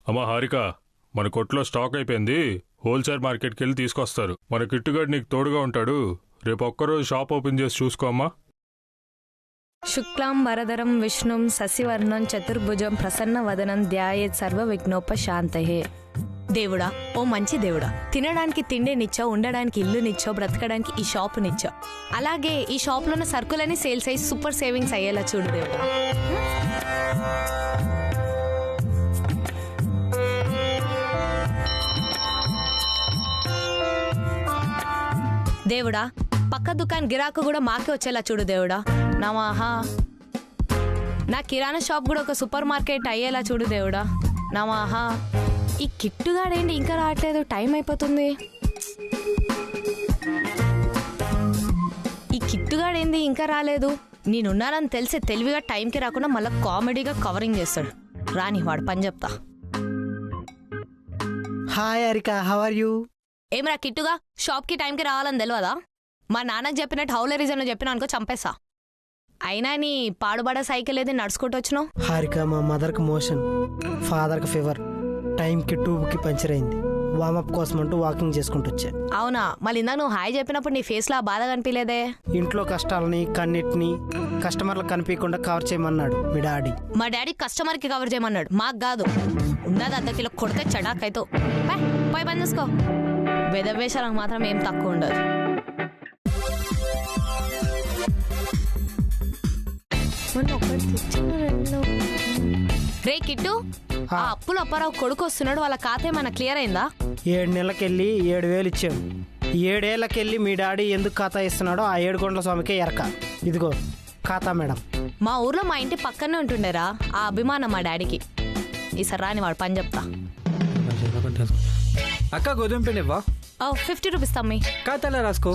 అమ్మా హారిక, మన కొట్లో స్టాక్ అయిపోయింది. హోల్సేల్ మార్కెట్కి వెళ్ళి తీసుకొస్తారు. మన కిట్టుగాడు నీకు తోడుగా ఉంటాడు. రేపు ఒక్కరోజు షాప్ ఓపెన్ చేసి చూసుకో అమ్మా. శుక్లాం వరదరం విష్ణుం శశివర్ణం చతుర్భుజం ప్రసన్న వదనం ధ్యాయేత్ సర్వ విఘ్నోపశాంతయే. దేవుడా, ఓ మంచి దేవుడా, తినడానికి తిండినిచ్చో, ఉండడానికి ఇల్లునిచ్చో, బ్రతకడానికి ఈ షాపునిచ్చో, అలాగే ఈ షాప్లో ఉన్న సరుకులని సేల్స్ అయ్యి సూపర్ సేవింగ్స్ అయ్యేలా చూడు దేవుడా. దేవుడా, పక్క దుకాణం గిరాకు కూడా మాకే వచ్చేలా చూడు దేవుడా. నమః. నా కిరాణా షాప్ కూడా ఒక సూపర్ మార్కెట్ అయ్యేలా చూడు దేవుడా. నమః. ఈ కిట్టుగాడేంటి ఇంకా రావట్లేదు? టైం అయిపోతుంది. ఈ కిట్టుగాడేంది ఇంకా రాలేదు? నేనున్నానని తెలిసి తెలివిగా టైంకి రాకుండా మళ్ళీ కామెడీగా కవరింగ్ చేస్తాడు. రాని వాడు పని చెప్తా. Hi Harika, how are you? ఏమరా కిట్టుగా, షాప్కి టైంకి రావాలని తెలియదా? మా నాన్నకు చెప్పినట్టు హౌలే రీజన్ చెప్పినా అనుకో చంపేసా. అయినా నీ పాడుబడ సైకిల్ ఏది నడుచుకుంటూ వచ్చినావు? హారిక, మా మదర్కి మోషన్, ఫాదర్కి ఫీవర్, టైంకి ట్యూబ్కి పంచర్ అయింది. వామప్ కోసం అంటూ వాకింగ్ చేసుకుంటూ వచ్చా. అవునా? మళ్ళీ ఇందాక నువ్వు హాయ్ చెప్పినప్పుడు నీ ఫేస్ లో బాధ కనిపించలేదే? ఇంట్లో కష్టాలని కన్నిటిని కస్టమర్లకు కనిపించకుండా కవర్ చేయమన్నాడు మీ డాడీ. మా డాడీ కస్టమర్ కి కవర్ చేయమన్నాడు, మాకు కాదు. ఉన్నది అర్ధ కిలో కొడితే చడాకైతో పోయి పని చేసుకో. వెదవేషాలకు మాత్రం ఏం తక్కువ ఉండదు. రే కిట్టు, ఆ అప్పులు అప్పారావు కొడుకు వస్తున్నాడు. వాళ్ళ ఖాతా ఏమైనా క్లియర్ అయిందా? 7 నెలలకెళ్ళి 7,000 ఇచ్చాడు. 7 ఏళ్ళకెళ్ళి మీ డాడీ ఎందుకు ఖాతా ఇస్తున్నాడో ఆ 7 కొండల స్వామికే ఎరక. ఇదిగో ఖాతా మేడం. మా ఊర్లో మా ఇంటి పక్కనే ఉంటుండేరా, ఆ అభిమానం మా డాడీకి. ఈసారి రాని వాడు పని చెప్తా. అక్క గోధుమ పిండి ఇవ్వా? 50 రూపీస్ తమ్మి. ఖాతాలో రాసుకో.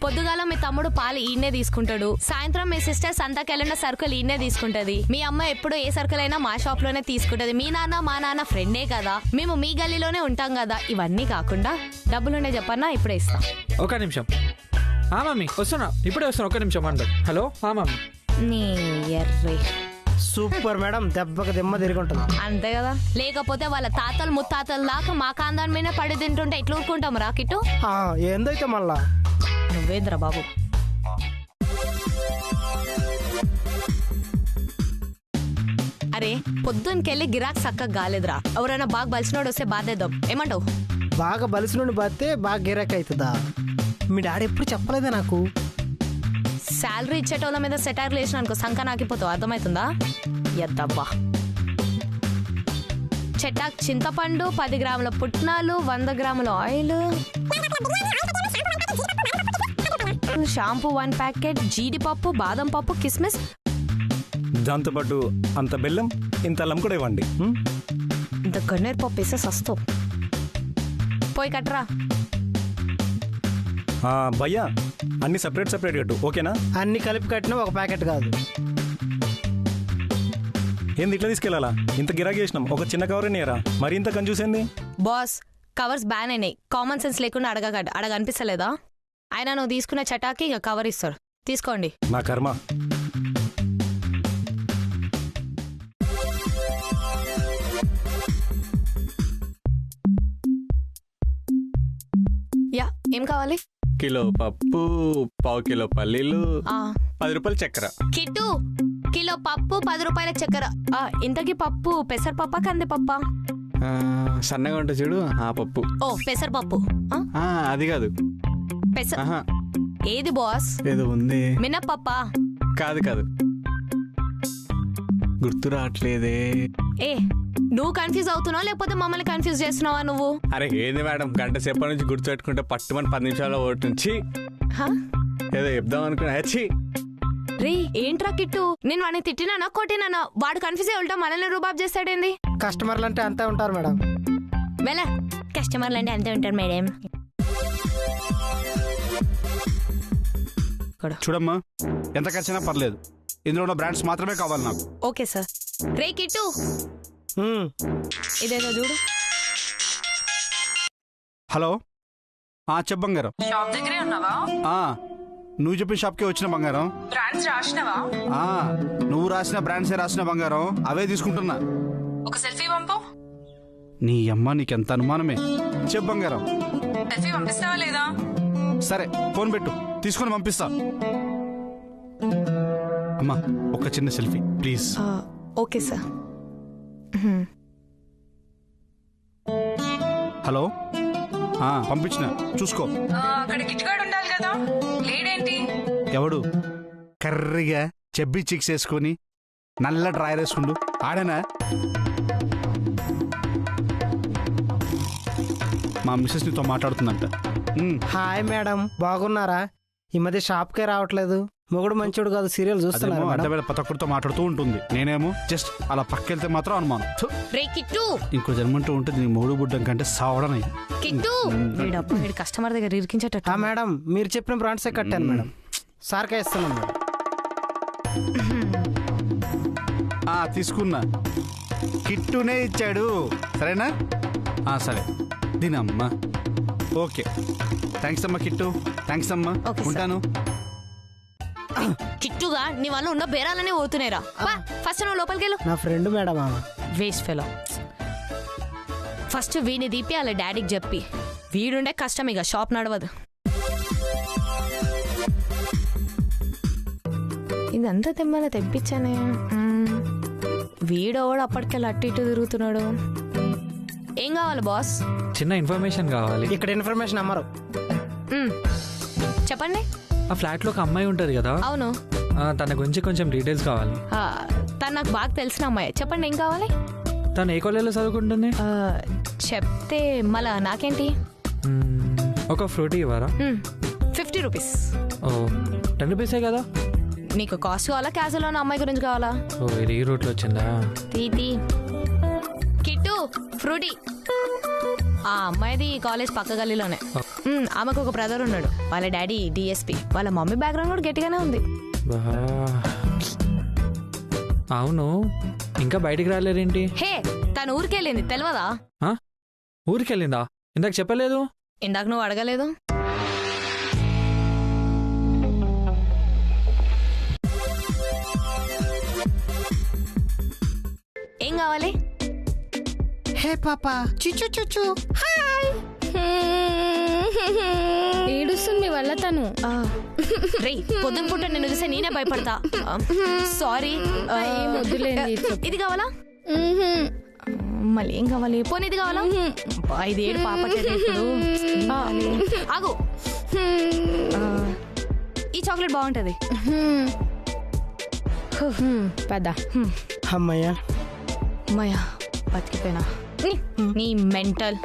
పొద్దుగాల మీ తమ్ముడు పాలు ఈయనే తీసుకుంటాడు. సాయంత్రం మీ సిస్టర్ సంతకెళ్ళిన సరుకులు ఈయనే తీసుకుంటది. మీ అమ్మ ఎప్పుడు ఏ సరుకులైనా మా షాప్ లోనే తీసుకుంటది. మీ నాన్న మా నాన్న ఫ్రెండే కదా, మేము మీ గల్లీలోనే ఉంటాం కదా. ఇవన్నీ కాకుండా డబ్బులుండే చెప్పన్నా, ఇప్పుడే ఇస్తాం. ఒక నిమిషం. మమ్మీ వస్తున్నా, ఇప్పుడే వస్తున్నా. ఒక నిమిషం అంటారు. Hello mummy. నీ ఎర్రే సూపర్ మేడం, దెబ్బకి దిమ్మ తిరిగి ఉంటుంది. అంతే కదా, లేకపోతే వాళ్ళ తాతలు ముత్తాతలు దాకా మా కాందాని మీద పడి తింటుంటే ఎట్లా ఊరుకుంటాం రా కిట్టు? ఏందైతే మళ్ళా నువ్వేంద్ర బాబు. అరే పొద్దునకెళ్ళి గిరాక్ చక్కగా కాలేదురా. ఎవరైనా బాగా బలిసినోడు వస్తే బాధేద్దాం, ఏమంటావు? బాగా బలిసి నుండి బాస్తే బాగా గిరాక్ అవుతుందా? మీ డాడీ ఎప్పుడు చెప్పలేదా నాకు? శాలరీ ఇచ్చేటోళ్ళ మీద సెటైర్లు వేసిన అనుకో సంక నాకిపోతావు, అర్థమవుతుందా? ఎద్దబ్బా. చెట్టాక్ చింతపండు, 10 గ్రాముల పుట్నాలు, 100 గ్రాముల ఆయిల్, షాంపూ 1 ప్యాకెట్, జీడిపప్పు, బాదం పప్పు, కిస్మిస్, దాంతోపాటు అంత బెల్లం, ఇంత అల్లం కూడా ఇవ్వండి. ఇంత గన్నేరు పప్పు వేస్తే సస్తావు. పోయి కట్టరా. భయ్యా, అన్ని సపరేట్ సపరేట్ కట్టు, ఓకేనా? అన్ని కలిపి కట్టినా ఒక ప్యాకెట్ కాదు. ఏంది ఇట్లా తీసుకెళ్ళాలా? ఇంత గిరాకీ చేసినాం, ఒక చిన్న కవర్ నేరా, మరి ఇంత కన్ఫ్యూజ్ ఏంది? బాస్, కవర్స్ బ్యాన్ అయినాయి. కామన్ సెన్స్ లేకుండా అడగనిపిస్తలేదా? ఆయన నువ్వు తీసుకున్న చటాకి ఇక కవర్ ఇస్తారు, తీసుకోండి. నా కర్మ. యా, ఏం కావాలి? కిలో పప్పు, 1/2 కిలో పల్లీలు, 10 రూపాయల చక్కెర. కిట్టు, కిలో పప్పు, 10 రూపాయల చక్కెర. ఇంతకీ పప్పు పెసరపప్ప కందిపప్ప? సన్నగా ఉంటుంది చూడు, ఆ పప్పు. ఓ పెసరపప్పు. అది కాదు. ఏది బాస్? ఏదో ఉంది. మినపప్ప? కాదు కాదు, గుర్తు రావట్లేదే. ఏ నువ్వు కన్ఫ్యూజ్ అవుతున్నావా లేకపోతే మమ్మల్ని కన్ఫ్యూజ్ చేస్తున్నావా నువ్వు? అరే ఏంది మేడం, గంట సేపటి నుంచి గుర్తు పెట్టుకుంటే పట్టుమని 10 నిమిషాల ఓటు నుంచి ఏదో చెప్దాం అనుకున్నా. రే ఏంట్రా కిట్టు, నేను వాడిని తిట్టినానా కొట్టినానా? వాడు కన్ఫ్యూజ్ అయ్యి ఉంటా మనల్ని రూబాబ్ చేస్తాడేంది? కస్టమర్లు అంటే అంతే ఉంటారు మేడం. వెళ్ళ, కస్టమర్లు అంటే అంతే ఉంటారు మేడం. చూడమ్మా, ఎంత ఖర్చైనా పర్లేదు, ఇందులో ఉన్న బ్రాండ్స్ మాత్రమే కావాలి నాకు. Okay sir. రే కిట్టు, ఇదేదో చూడు. హలో, చెప్పు బంగారం. షాప్ దగ్గరే ఉన్నావా? నువ్వు చెప్పిన షాప్కే వచ్చిన బంగారం. బ్రాండ్స్ రాసినవా? నువ్వు రాసిన బ్రాండ్సే రాసిన బంగారం, అవే తీసుకుంటున్నా. ఒక సెల్ఫీ పంపు. నీ అమ్మ నీకెంత అనుమానమే. చెప్పు బంగారం. సెల్ఫీ పంపిస్తావా లేదా? సరే ఫోన్ పెట్టు, తీసుకొని పంపిస్తా. అమ్మా ఒక చిన్న selfie please. Okay sir. Hello, పంపించిన చూసుకో. అక్కడ గిట్టుగాడు ఉండాలి కదా, లేడేంటి? ఎవడు? కర్రీగా చెబ్బి చిక్స్ వేసుకొని నల్ల డ్రైర్ వేసుకుండు ఆడనా? మా మిస్సెస్ నీతో మాట్లాడుతుందంట. హాయ్ మేడం, బాగున్నారా? ఈ మధ్య షాప్కే రావట్లేదు. మొగుడు మంచోడు కాదు, సీరియల్ చూస్తున్నారు మేడం. అడ్డవేళ ప్రతి ఒక్కరితో మాట్లాడుతూ ఉంటుంది. నేనేమో జస్ట్ అలా పక్కెళ్తే మాత్రం అనుమానం. రే కిట్టు, ఇంకో జన్మంటూ ఉంటుంది నీ మొగుడు బుడ్డం కంటే సావడనై. కిట్టు వీడు కస్టమర్ దగ్గర ఇరికించేటట్టు. మేడం మీరు చెప్పిన బ్రాండ్సే కట్టాను మేడం. సార్కే ఇస్తున్నాం మేడం. తీసుకున్నా, కిట్టునే ఇచ్చాడు. సరేనా? సరే దీనమ్మా. ఓకే, థ్యాంక్స్ అమ్మా కిట్టు. థ్యాంక్స్ అమ్మా, ఉంటాను. కిట్టుగా నీ వల్ల ఉన్న బేరాలనే పోతున్నాయిరా. ఫస్ట్ నువ్వు లోపలికి వెళ్ళు. నా friend madam. Waste fellow. First వీని దీపి అలా డాడీకి చెప్పి, వీడుండే కష్టం ఇక షాప్ నడవదు. ఇదంతా తెమ్మని తెప్పించానే. వీడోవాడు అప్పటికెళ్ళి అటు ఇటు తిరుగుతున్నాడు. ఏం కావాలి బాస్? చిన్న ఇన్ఫర్మేషన్ కావాలి. ఇక్కడ ఇన్ఫర్మేషన్ అమ్మరు. చెప్పండి. ఆ ఫ్లాట్ లో ఒక అమ్మాయి ఉంటది కదా, అవును. తన గురించి కొంచెం డీటెయిల్స్ కావాలి. తను నాకు బాగా తెలిసిన అమ్మాయి. చెప్పండి ఏం కావాలి? తను ఏ కాలేజీలో చదువుకుంటుంది? చెప్తే మళ్ళా నాకేంటి? ఒక ఫ్రూటీ ఇవ్వరా? 50 రూపీస్. ఓ 10 రూపీసే కదా. నీకు కాస్ట్ కావాలా, క్యాజువల్ ఉన్న అమ్మాయి గురించి కావాలా? ఓ ఇది ఈ రూట్లో వచ్చిందా? తీతి కిట్టు ఫ్రూటీ. ఆ అమ్మాయిది కాలేజ్ పక్క గల్లీలోనే. ఆమెకు ఒక బ్రదర్ ఉన్నాడు, వాళ్ళ డాడీ డిఎస్పి. వాళ్ళ మమ్మీ బ్యాక్గ్రౌండ్ కూడా గట్టిగానే ఉంది. అవును, ఇంకా బయటికి రాలేదేంటి? హే, తను ఊరికెళ్ళింది తెలియదా? ఊరికెళ్ళిందా? ఇందాక చెప్పలేదు. ఇందాక నువ్వు అడగలేదు. ఏం కావాలి? హే పాపా, చిచ్చు చుచ్చు. హాయ్. ఏడుస్తుంది మీ వల్ల తను. రే పొద్దున పూట నిన్ను చూస్తే నేనే భయపడతా. సారీ. ఇది కావాలా? మళ్ళీ ఏం కావాలి? పోనీ ఇది కావాలా? 5 ఏడు పాప ఆగు. ఈ చాక్లెట్ బాగుంటది. పద. అమ్మయ్యా మయా బతికిపోయినా. నీ మెంటల్.